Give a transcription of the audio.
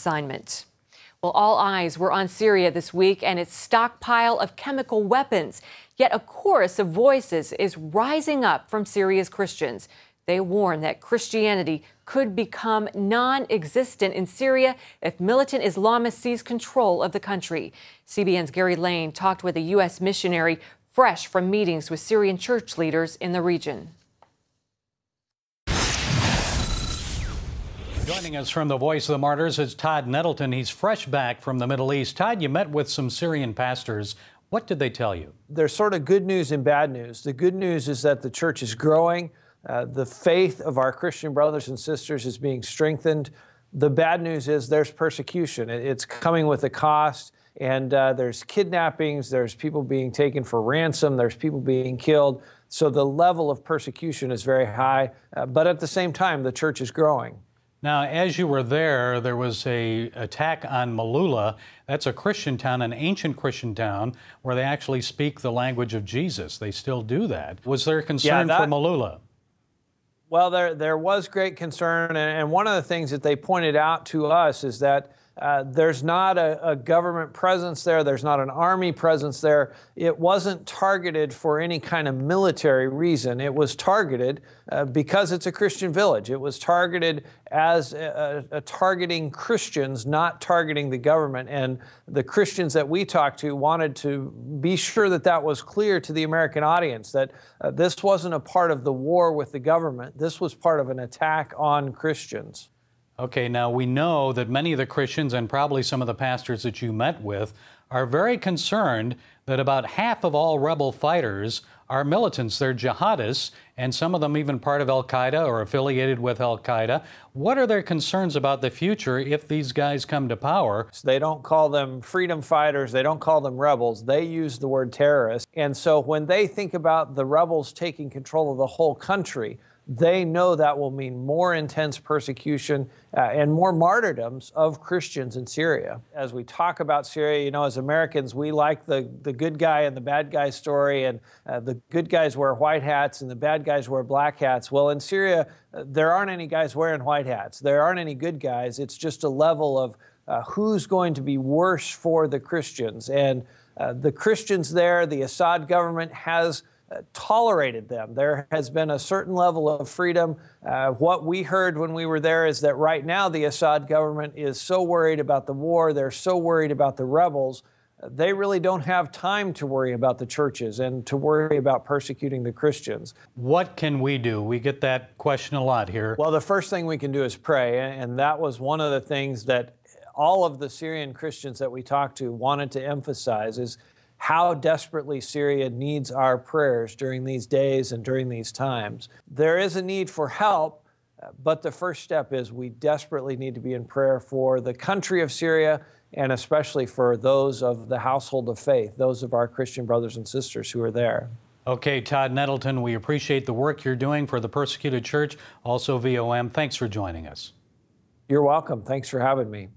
assignment. Well, all eyes were on Syria this week and its stockpile of chemical weapons. Yet a chorus of voices is rising up from Syria's Christians. They warn that Christianity could become non-existent in Syria if militant Islamists seize control of the country. CBN's Gary Lane talked with a U.S. missionary fresh from meetings with Syrian church leaders in the region. Joining us from the Voice of the Martyrs is Todd Nettleton. He's fresh back from the Middle East. Todd, you met with some Syrian pastors. What did they tell you? There's sort of good news and bad news. The good news is that the church is growing. The faith of our Christian brothers and sisters is being strengthened. The bad news is there's persecution. It's coming with a cost, and there's kidnappings, there's people being taken for ransom, there's people being killed. So the level of persecution is very high, but at the same time, the church is growing. Now, as you were there was an attack on Malula. That's a Christian town, an ancient Christian town, where they actually speak the language of Jesus. They still do that. Was there concern for Malula? Well, there was great concern, and one of the things that they pointed out to us is that there's not a government presence there. There's not an army presence there. It wasn't targeted for any kind of military reason. It was targeted because it's a Christian village. It was targeted as targeting Christians, not targeting the government. And the Christians that we talked to wanted to be sure that that was clear to the American audience, that this wasn't a part of the war with the government. This was part of an attack on Christians. Okay, now we know that many of the Christians and probably some of the pastors that you met with are very concerned that about half of all rebel fighters are militants. They're jihadists, and some of them even part of al-Qaeda or affiliated with al-Qaeda. What are their concerns about the future if these guys come to power? So they don't call them freedom fighters. They don't call them rebels. They use the word terrorists. And so when they think about the rebels taking control of the whole country, they know that will mean more intense persecution and more martyrdoms of Christians in Syria. As we talk about Syria, you know, as Americans, we like the good guy and the bad guy story, and the good guys wear white hats and the bad guys wear black hats. Well, in Syria, there aren't any guys wearing white hats. There aren't any good guys. It's just a level of who's going to be worse for the Christians. And the Christians there, the Assad government has tolerated them. There has been a certain level of freedom. What we heard when we were there is that right now the Assad government is so worried about the war, they're so worried about the rebels, they really don't have time to worry about the churches and to worry about persecuting the Christians. What can we do? We get that question a lot here. Well, the first thing we can do is pray, and that was one of the things that all of the Syrian Christians that we talked to wanted to emphasize, is how desperately Syria needs our prayers during these days and during these times. There is a need for help, but the first step is we desperately need to be in prayer for the country of Syria, and especially for those of the household of faith, those of our Christian brothers and sisters who are there. Okay, Todd Nettleton, we appreciate the work you're doing for the persecuted church, also VOM. Thanks for joining us. You're welcome. Thanks for having me.